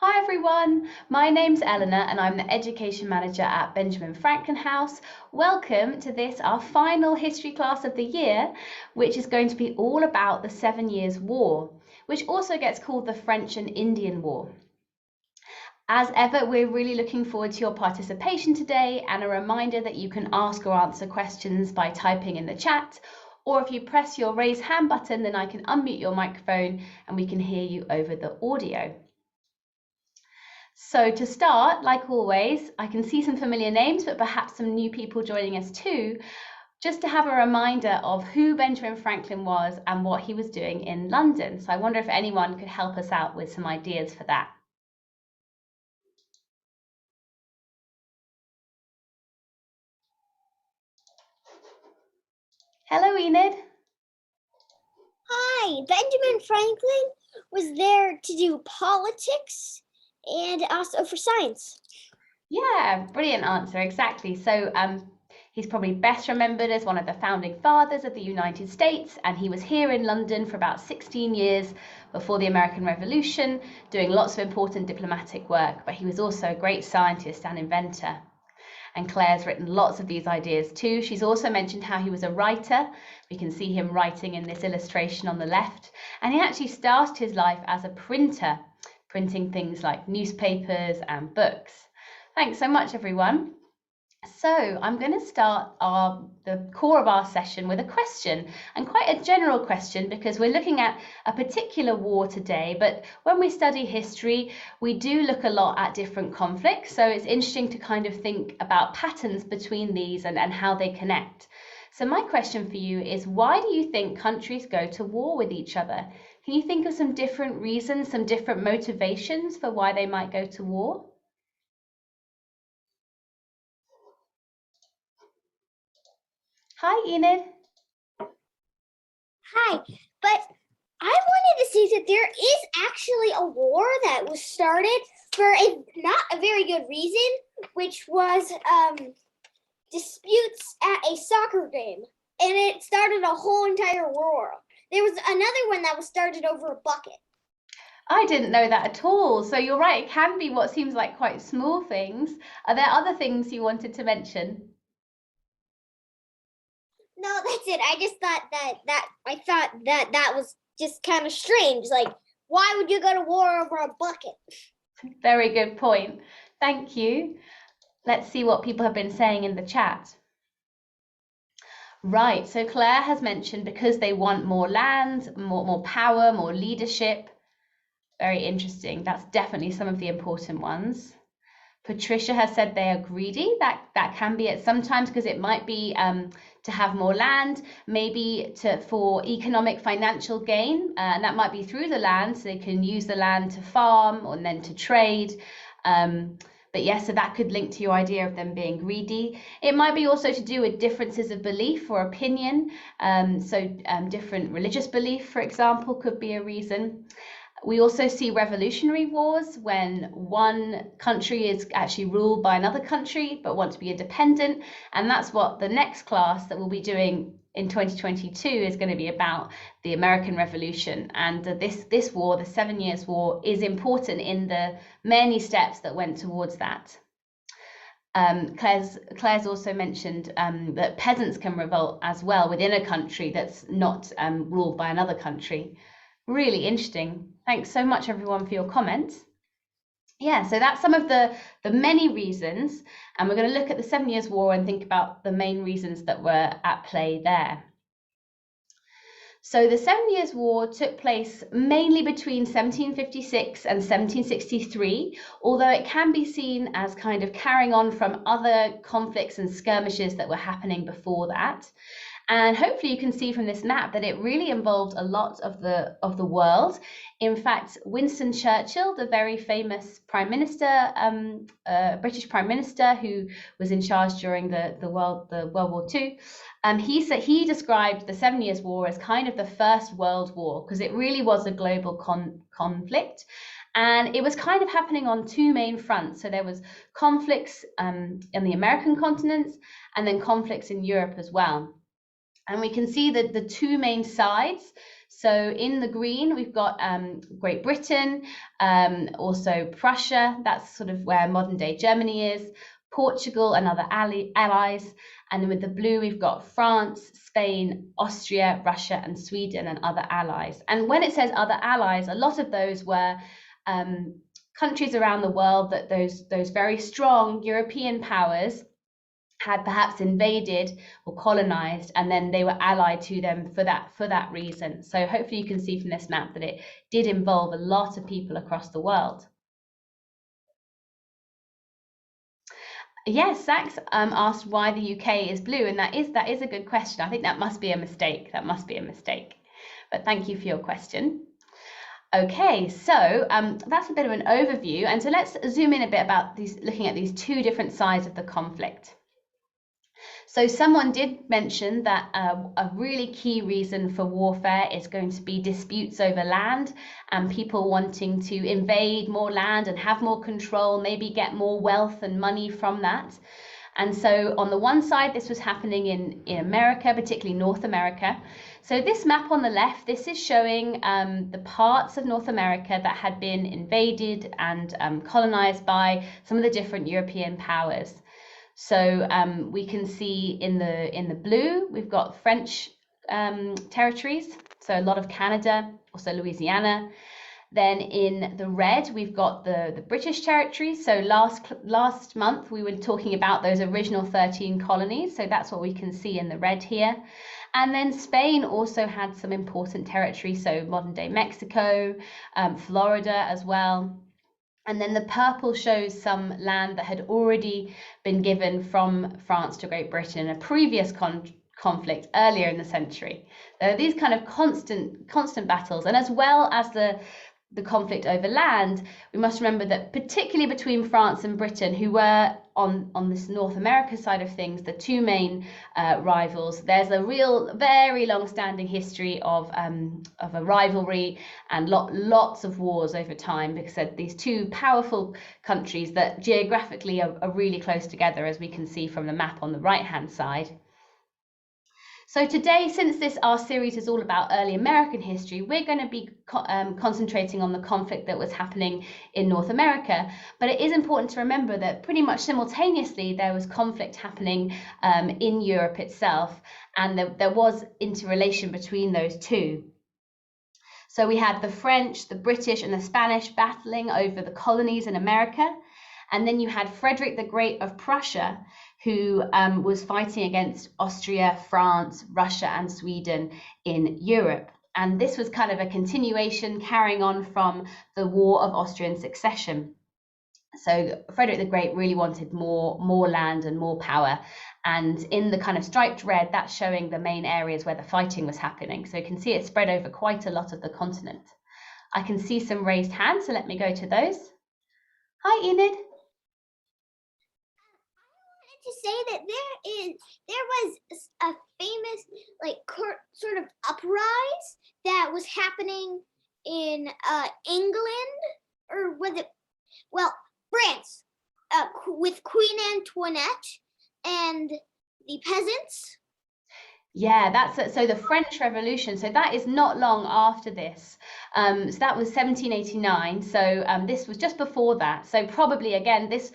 Hi everyone, my name's Eleanor and I'm the Education Manager at Benjamin Franklin House. Welcome to this, our final history class of the year, which is going to be all about the 7 Years' War, which also gets called the French and Indian War. As ever, we're really looking forward to your participation today and a reminder that you can ask or answer questions by typing in the chat, or if you press your raise hand button, then I can unmute your microphone and we can hear you over the audio. So to start, like always, I can see some familiar names, but perhaps some new people joining us too, just to have a reminder of who Benjamin Franklin was and what he was doing in London. So I wonder if anyone could help us out with some ideas for that. Hello, Enid. Hi, Benjamin Franklin was there to do politics and also for science. Yeah, brilliant answer, exactly. So he's probably best remembered as one of the founding fathers of the United States, and he was here in London for about 16 years before the American Revolution, doing lots of important diplomatic work, but he was also a great scientist and inventor. And Claire's written lots of these ideas too. She's also mentioned how he was a writer. We can see him writing in this illustration on the left. And he actually started his life as a printer, printing things like newspapers and books. Thanks so much, everyone. So I'm going to start the core of our session with a question, and quite a general question because we're looking at a particular war today, but when we study history, we do look a lot at different conflicts. So it's interesting to kind of think about patterns between these and how they connect. So my question for you is, why do you think countries go to war with each other? Can you think of some different reasons, some different motivations for why they might go to war? Hi, Enid. Hi, but I wanted to say that there is actually a war that was started for not a very good reason, which was disputes at a soccer game, and it started a whole entire war. There was another one that was started over a bucket. I didn't know that at all. So you're right, it can be what seems like quite small things. Are there other things you wanted to mention? No, that's it. I just thought that was just kind of strange. Like, why would you go to war over a bucket? Very good point. Thank you. Let's see what people have been saying in the chat. Right, so Claire has mentioned because they want more land, more power, more leadership. Very interesting. That's definitely some of the important ones. Patricia has said they are greedy. That can be it sometimes because it might be to have more land, maybe for economic financial gain, and that might be through the land, so they can use the land to farm and then to trade. But yes, so that could link to your idea of them being greedy. It might be also to do with differences of belief or opinion. Different religious belief, for example, could be a reason. We also see revolutionary wars when one country is actually ruled by another country but want to be independent. And that's what the next class that we'll be doing in 2022 is going to be about, the American Revolution. And this war, the 7 Years' War, is important in the many steps that went towards that. Claire's also mentioned that peasants can revolt as well within a country that's not ruled by another country. Really interesting. Thanks so much, everyone, for your comments. Yeah, so that's some of the many reasons, and we're going to look at the 7 Years' War and think about the main reasons that were at play there. So the 7 Years' War took place mainly between 1756 and 1763, although it can be seen as kind of carrying on from other conflicts and skirmishes that were happening before that. And hopefully you can see from this map that it really involved a lot of the world. In fact, Winston Churchill, the very famous prime minister, British prime minister who was in charge during the World War II, he described the 7 Years' War as kind of the first world war because it really was a global conflict. And it was kind of happening on two main fronts. So there was conflicts in the American continent and then conflicts in Europe as well. And we can see that the two main sides. So in the green, we've got Great Britain, also Prussia, that's sort of where modern day Germany is, Portugal and other allies. And then with the blue, we've got France, Spain, Austria, Russia, and Sweden and other allies. And when it says other allies, a lot of those were countries around the world that those very strong European powers had perhaps invaded or colonized, and then they were allied to them for that reason. So hopefully you can see from this map that it did involve a lot of people across the world. Yes, Sax asked why the UK is blue, and that is a good question. I think that must be a mistake. That must be a mistake. But thank you for your question. Okay, so that's a bit of an overview, and so let's zoom in a bit about looking at these two different sides of the conflict. So someone did mention that a really key reason for warfare is going to be disputes over land and people wanting to invade more land and have more control, maybe get more wealth and money from that. And so on the one side, this was happening in America, particularly North America. So this map on the left, this is showing the parts of North America that had been invaded and colonized by some of the different European powers. So we can see in the blue, we've got French territories, so a lot of Canada, also Louisiana. Then in the red, we've got the British territories. So last month, we were talking about those original 13 colonies. So that's what we can see in the red here. And then Spain also had some important territory, so modern day Mexico, Florida as well. And then the purple shows some land that had already been given from France to Great Britain in a previous conflict earlier in the century. There are these kind of constant battles, and as well as the conflict over land, we must remember that particularly between France and Britain, who were on this North America side of things, the two main rivals, there's a real very long-standing history of a rivalry and lots of wars over time, because these two powerful countries that geographically are really close together, as we can see from the map on the right-hand side. So today, since our series is all about early American history, we're going to be concentrating on the conflict that was happening in North America. But it is important to remember that pretty much simultaneously, there was conflict happening in Europe itself, and there was interrelation between those two. So we had the French, the British, and the Spanish battling over the colonies in America. And then you had Frederick the Great of Prussia, who was fighting against Austria, France, Russia, and Sweden in Europe. And this was kind of a continuation carrying on from the War of Austrian Succession. So Frederick the Great really wanted more land and more power. And in the kind of striped red, that's showing the main areas where the fighting was happening. So you can see it spread over quite a lot of the continent. I can see some raised hands, so let me go to those. Hi, Enid. To say that there was a famous sort of uprise that was happening in England, or was it France, with Queen Antoinette and the peasants. Yeah, that's it. So the French Revolution, so that is not long after this. So that was 1789. So this was just before that. So probably again, this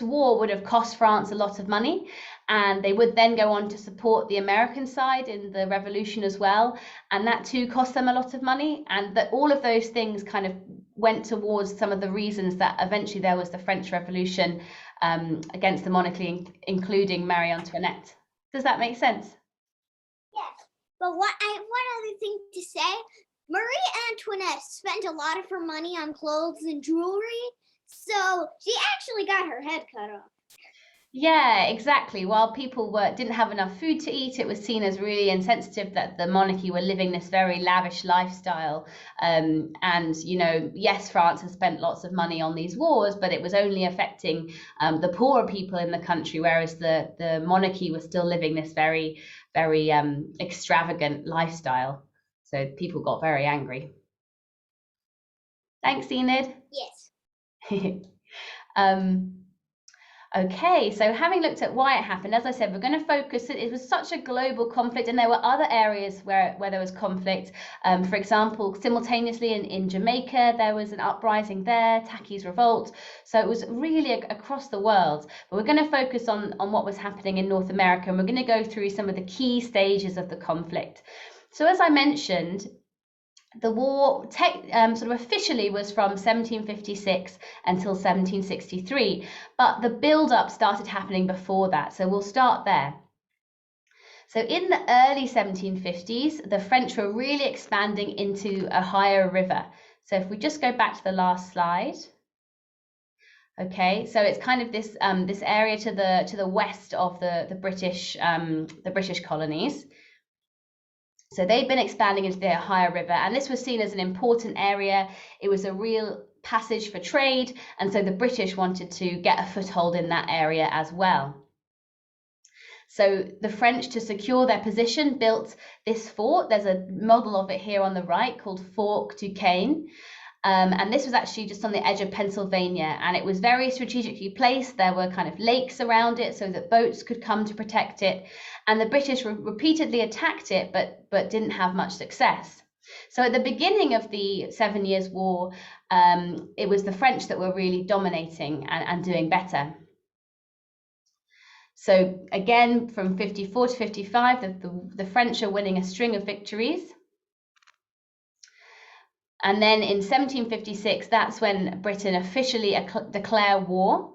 war would have cost France a lot of money, and they would then go on to support the American side in the revolution as well, and that too cost them a lot of money. And that all of those things kind of went towards some of the reasons that eventually there was the French Revolution against the monarchy, including Marie Antoinette. Does that make sense? Yes, but I have one other thing to say. Marie Antoinette spent a lot of her money on clothes and jewelry, so she actually got her head cut off. Yeah, exactly. While people didn't have enough food to eat, it was seen as really insensitive that the monarchy were living this very lavish lifestyle. And, you know, yes, France has spent lots of money on these wars, but it was only affecting the poorer people in the country, whereas the monarchy was still living this very, very extravagant lifestyle. So people got very angry. Thanks, Enid. Yes. Okay, so having looked at why it happened, as I said, we're going to focus, it was such a global conflict, and there were other areas where there was conflict. For example, simultaneously in Jamaica, there was an uprising there, Taki's revolt. So it was really across the world. But we're going to focus on what was happening in North America, and we're going to go through some of the key stages of the conflict. So as I mentioned, the war sort of officially was from 1756 until 1763, but the build-up started happening before that, so we'll start there. So in the early 1750s, the French were really expanding into Ohio River. So if we just go back to the last slide. Okay, so it's kind of this this area to the west of the British colonies. So they'd been expanding into the Ohio River, and this was seen as an important area. It was a real passage for trade, and so the British wanted to get a foothold in that area as well. So the French, to secure their position, built this fort. There's a model of it here on the right called Fort Duquesne. And this was actually just on the edge of Pennsylvania, and it was very strategically placed. There were kind of lakes around it so that boats could come to protect it. And the British repeatedly attacked it, but didn't have much success. So at the beginning of the 7 Years' War, it was the French that were really dominating and doing better. So again, from 54 to 55, the French are winning a string of victories. And then in 1756, that's when Britain officially declared war.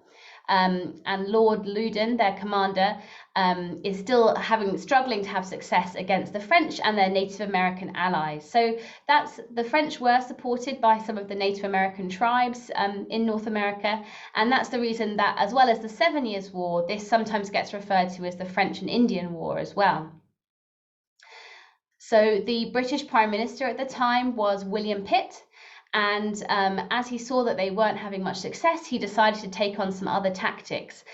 And Lord Loudon, their commander, is still struggling to have success against the French and their Native American allies. So the French were supported by some of the Native American tribes in North America, and that's the reason that, as well as the 7 Years' War, this sometimes gets referred to as the French and Indian War as well. So the British Prime Minister at the time was William Pitt, and as he saw that they weren't having much success, he decided to take on some other tactics.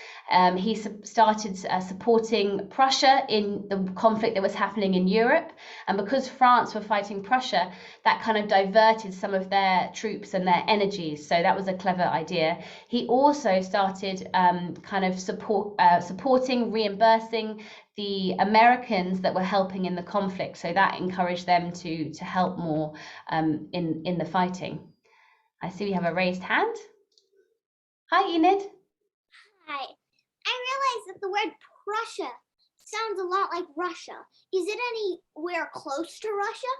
He started supporting Prussia in the conflict that was happening in Europe, and because France were fighting Prussia, that kind of diverted some of their troops and their energies, so that was a clever idea. He also started kind of supporting, reimbursing the Americans that were helping in the conflict, so that encouraged them to help more in the fighting. I see we have a raised hand. Hi, Enid. Hi. I realized that the word Prussia sounds a lot like Russia. Is it anywhere close to Russia?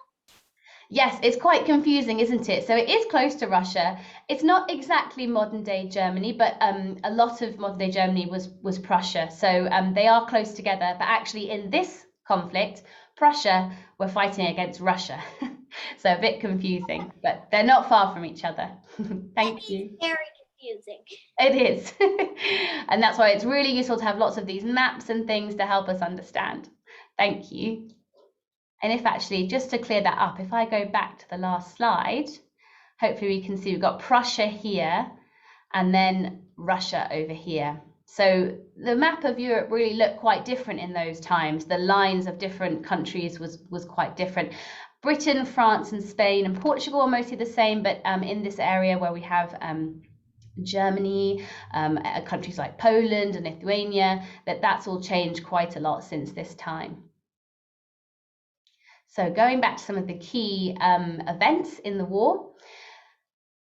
Yes, it's quite confusing, isn't it? So it is close to Russia. It's not exactly modern day Germany, but a lot of modern day Germany was Prussia. So they are close together, but actually in this conflict, Prussia were fighting against Russia. So a bit confusing, but they're not far from each other. Thank you. Very confusing. It is. And that's why it's really useful to have lots of these maps and things to help us understand. Thank you. And if actually, just to clear that up, if I go back to the last slide, hopefully we can see we've got Prussia here and then Russia over here. So the map of Europe really looked quite different in those times. The lines of different countries was quite different. Britain, France, and Spain and Portugal are mostly the same, but in this area where we have Germany, countries like Poland and Lithuania, that's all changed quite a lot since this time. So going back to some of the key events in the war,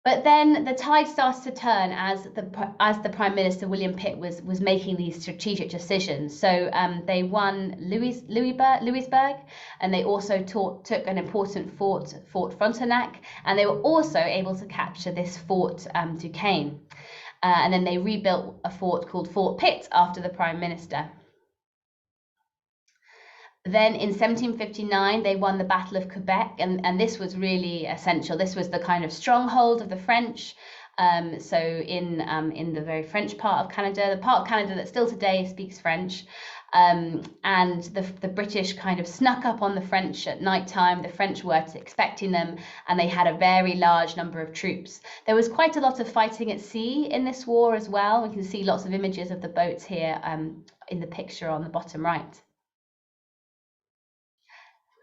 but then the tide starts to turn as the Prime Minister William Pitt was making these strategic decisions. So they won Louisburg, and they also took an important fort, Fort Frontenac, and they were also able to capture this Fort Duquesne. And then they rebuilt a fort called Fort Pitt after the Prime Minister. Then in 1759, they won the Battle of Quebec, and this was really essential. This was the kind of stronghold of the French. So in the very French part of Canada, the part of Canada that still today speaks French, and the British kind of snuck up on the French at night time. The French weren't expecting them, and they had a very large number of troops. There was quite a lot of fighting at sea in this war as well. We can see lots of images of the boats here in the picture on the bottom right.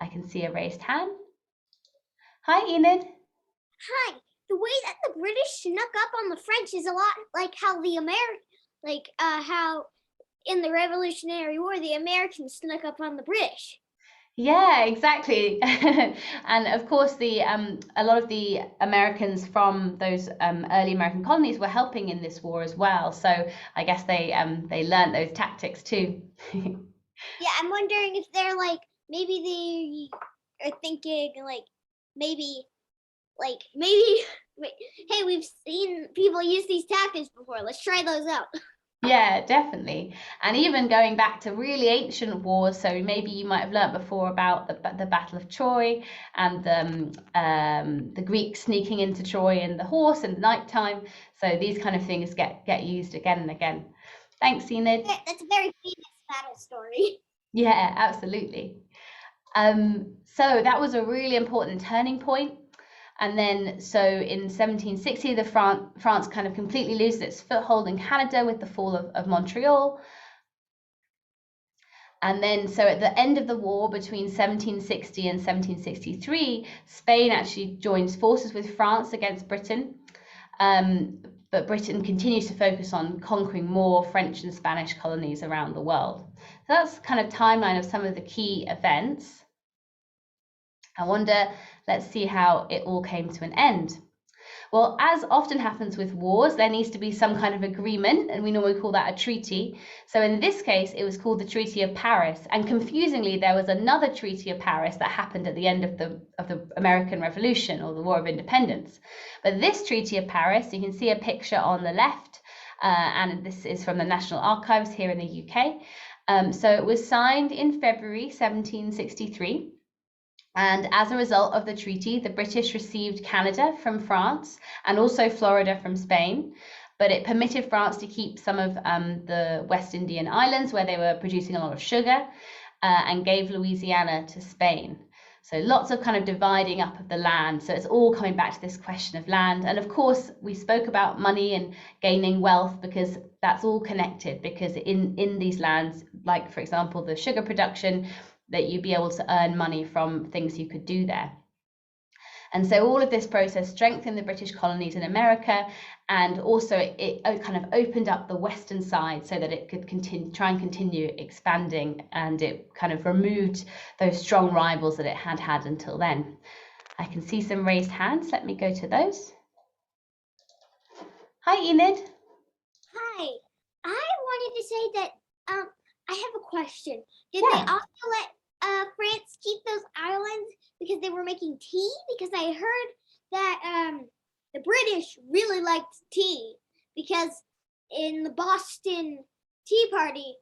I can see a raised hand. Hi, Enid. Hi. The way that the British snuck up on the French is a lot like how the like how in the Revolutionary War the Americans snuck up on the British. Yeah, exactly. And of course, a lot of the Americans from those early American colonies were helping in this war as well. So I guess they learned those tactics too. Yeah, I'm wondering if they're like maybe they are thinking maybe maybe hey, we've seen people use these tactics before. Let's try those out. Yeah, definitely. And even going back to really ancient wars, so maybe you might have learnt before about the Battle of Troy and the Greeks sneaking into Troy in the horse in the nighttime. So these kind of things get used again and again. Thanks, Enid. That's a very famous battle story. Yeah, absolutely. So that was a really important turning point. And then, so in 1760, France kind of completely loses its foothold in Canada with the fall of Montreal. And then, so at the end of the war between 1760 and 1763, Spain actually joins forces with France against Britain. But Britain continues to focus on conquering more French and Spanish colonies around the world. So that's kind of timeline of some of the key events. I wonder, let's see how it all came to an end. Well, as often happens with wars, there needs to be some kind of agreement, and we normally call that a treaty. So in this case, it was called the Treaty of Paris. And confusingly, there was another Treaty of Paris that happened at the end of the American Revolution or the War of Independence. But this Treaty of Paris, you can see a picture on the left, and this is from the National Archives here in the UK. So it was signed in February 1763. And as a result of the treaty, the British received Canada from France and also Florida from Spain. But it permitted France to keep some of the West Indian islands where they were producing a lot of sugar, and gave Louisiana to Spain. So lots of kind of dividing up of the land. So it's all coming back to this question of land. And of course, we spoke about money and gaining wealth because that's all connected, because in these lands, like for example, the sugar production, that you'd be able to earn money from things you could do there. And so all of this process strengthened the British colonies in America, and also it kind of opened up the western side so that it could try and continue expanding, and it kind of removed those strong rivals that it had until then. I can see some raised hands. Let me go to those. Hi, Enid. Hi. I wanted to say that I have a question. Did Yeah. they also let France keep those islands because they were making tea? Because I heard that the British really liked tea, because in the Boston Tea Party,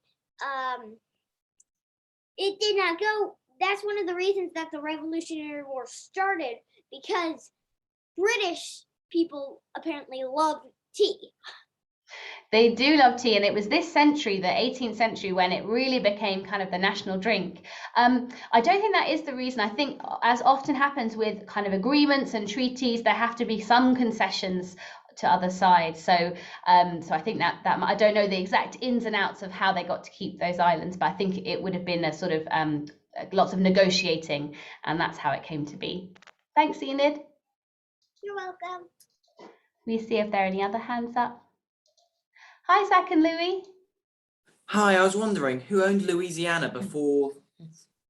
it did not go. That's one of the reasons that the Revolutionary War started, because British people apparently love tea. They do love tea, and it was this century, the 18th century, when it really became kind of the national drink. I don't think that is the reason. I think, as often happens with kind of agreements and treaties, there have to be some concessions to other sides. So I think that I don't know the exact ins and outs of how they got to keep those islands, but I think it would have been a sort of lots of negotiating, and that's how it came to be. Thanks, Enid. You're welcome. Let me see if there are any other hands up. Hi, Zach and Louis. Hi, I was wondering who owned Louisiana before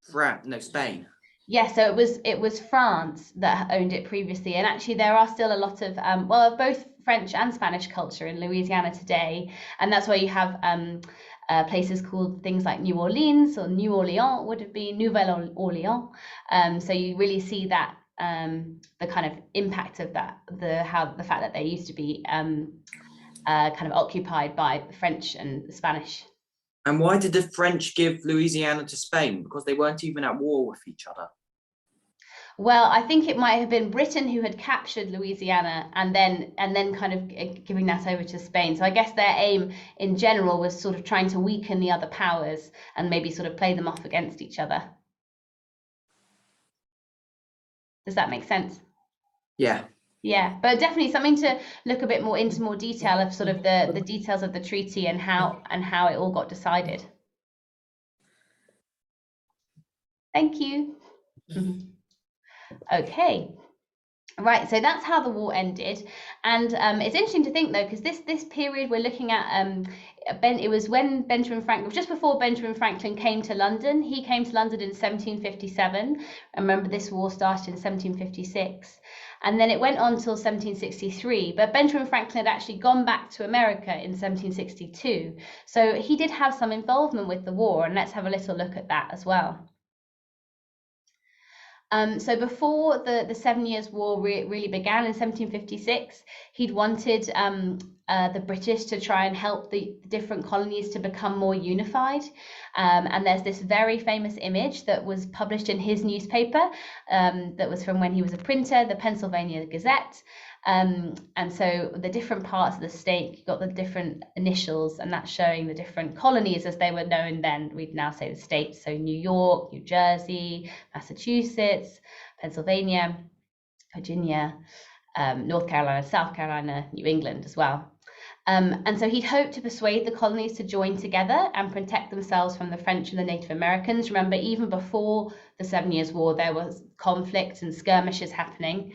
Spain? Yeah, so it was France that owned it previously, and actually there are still a lot of of both French and Spanish culture in Louisiana today, and that's why you have places called things like New Orleans, or New Orleans would have been Nouvelle Orleans. So you really see that the kind of impact of that, the fact that they used to be kind of occupied by the French and the Spanish. And why did the French give Louisiana to Spain? Because they weren't even at war with each other. Well, I think it might have been Britain who had captured Louisiana and then kind of giving that over to Spain. So I guess their aim in general was sort of trying to weaken the other powers and maybe sort of play them off against each other. Does that make sense? Yeah. Yeah, but definitely something to look a bit more into more detail of sort of the details of the treaty and how it all got decided. Thank you. Okay. Right, so that's how the war ended, and it's interesting to think though, because this period we're looking at, it was when Benjamin Franklin, just before Benjamin Franklin came to London. He came to London in 1757. And remember, this war started in 1756, and then it went on till 1763. But Benjamin Franklin had actually gone back to America in 1762, so he did have some involvement with the war, and let's have a little look at that as well. So before the 7 Years' War really began in 1756, he'd wanted the British to try and help the different colonies to become more unified. And there's this very famous image that was published in his newspaper that was from when he was a printer, the Pennsylvania Gazette. And so the different parts of the state, you've got the different initials, and that's showing the different colonies as they were known then. We'd now say the states, so New York, New Jersey, Massachusetts, Pennsylvania, Virginia, North Carolina, South Carolina, New England as well. And so he'd hoped to persuade the colonies to join together and protect themselves from the French and the Native Americans. Remember, even before the 7 Years' War, there was conflict and skirmishes happening.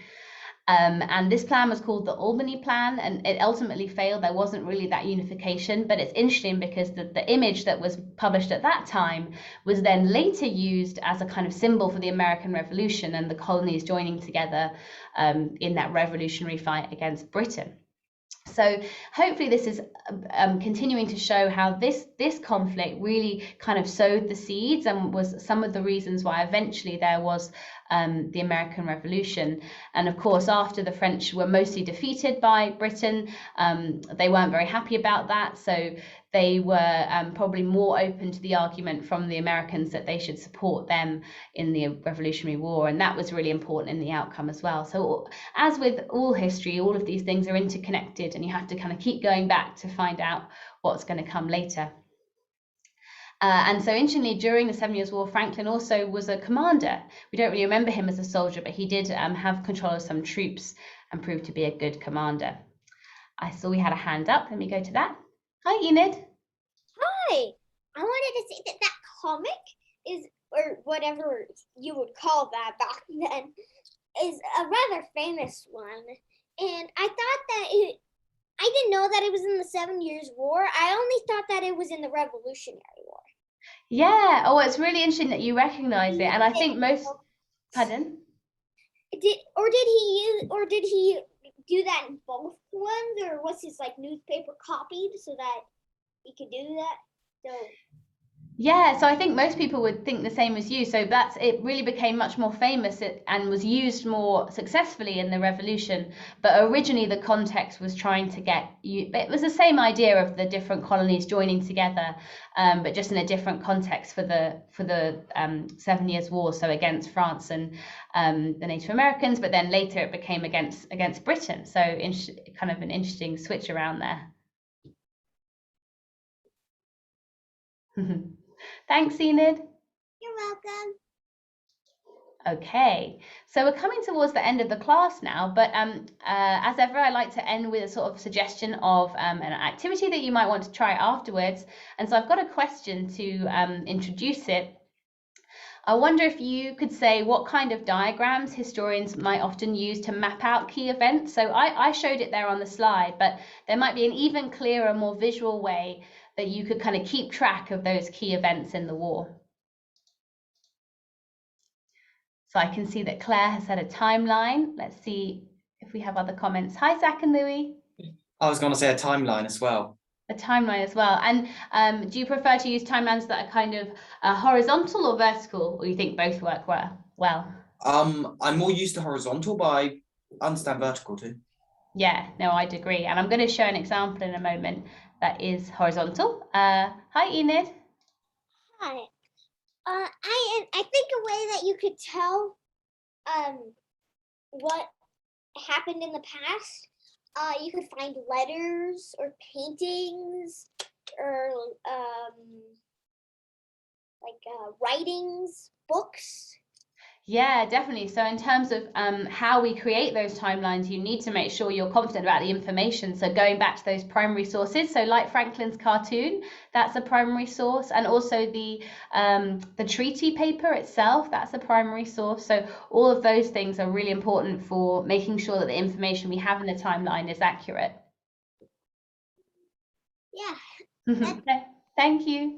And this plan was called the Albany Plan, and it ultimately failed. There wasn't really that unification, but it's interesting because the image that was published at that time was then later used as a kind of symbol for the American Revolution and the colonies joining together in that revolutionary fight against Britain. So hopefully this is continuing to show how this conflict really kind of sowed the seeds and was some of the reasons why eventually there was the American Revolution. And of course, after the French were mostly defeated by Britain, they weren't very happy about that. So they were probably more open to the argument from the Americans that they should support them in the Revolutionary War. And that was really important in the outcome as well. So as with all history, all of these things are interconnected, and you have to kind of keep going back to find out what's going to come later. And so interestingly, during the 7 Years' War, Franklin also was a commander. We don't really remember him as a soldier, but he did have control of some troops and proved to be a good commander. I saw we had a hand up. Let me go to that. Hi, Enid. Hi. I wanted to say that comic is, or whatever you would call that back then, is a rather famous one. And I thought that I didn't know that it was in the 7 Years' War. I only thought that it was in the Revolutionary War. Yeah. Oh, it's really interesting that you recognize it. And I think most, pardon? Did he do that in both ones, or was his like newspaper copied so that he could do that? So yeah, so I think most people would think the same as you. So it really became much more famous and was used more successfully in the Revolution. But originally the context was trying to it was the same idea of the different colonies joining together, but just in a different context for the 7 Years' War, so against France and the Native Americans, but then later it became against Britain. So kind of an interesting switch around there. Thanks, Enid. you're welcome. Okay, so we're coming towards the end of the class now, but as ever, I like to end with a sort of suggestion of an activity that you might want to try afterwards. And so I've got a question to introduce it. I wonder if you could say what kind of diagrams historians might often use to map out key events. So I showed it there on the slide, but there might be an even clearer, more visual way that you could kind of keep track of those key events in the war. So I can see that Claire has said a timeline. Let's see if we have other comments. Hi, Zach and Louis. I was going to say a timeline as well. A timeline as well. And do you prefer to use timelines that are kind of horizontal or vertical, or you think both work well? I'm more used to horizontal, but I understand vertical too. Yeah, no, I'd agree. And I'm going to show an example in a moment that is horizontal. Hi, Enid. Hi. I think a way that you could tell what happened in the past, you could find letters or paintings or writings, books. Yeah, definitely. So in terms of how we create those timelines, you need to make sure you're confident about the information. So going back to those primary sources, so like Franklin's cartoon, that's a primary source, and also the treaty paper itself, that's a primary source. So all of those things are really important for making sure that the information we have in the timeline is accurate. Yeah. Thank you.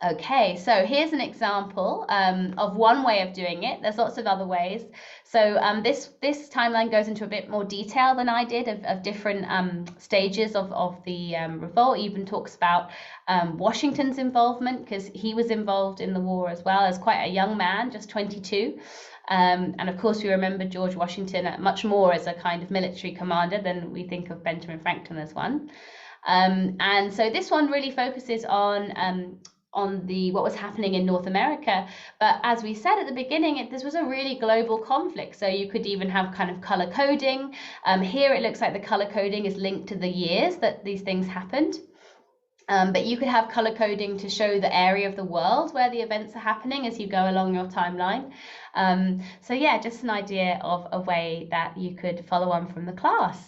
Okay, so here's an example of one way of doing it. There's lots of other ways. So this timeline goes into a bit more detail than I did of different stages of the revolt. It even talks about Washington's involvement, because he was involved in the war as well as quite a young man, just 22. And of course, we remember George Washington much more as a kind of military commander than we think of Benjamin Franklin as one. And so this one really focuses on what was happening in North America. But as we said at the beginning, this was a really global conflict. So you could even have kind of color coding. Here it looks like the color coding is linked to the years that these things happened. But you could have color coding to show the area of the world where the events are happening as you go along your timeline. So yeah, just an idea of a way that you could follow on from the class.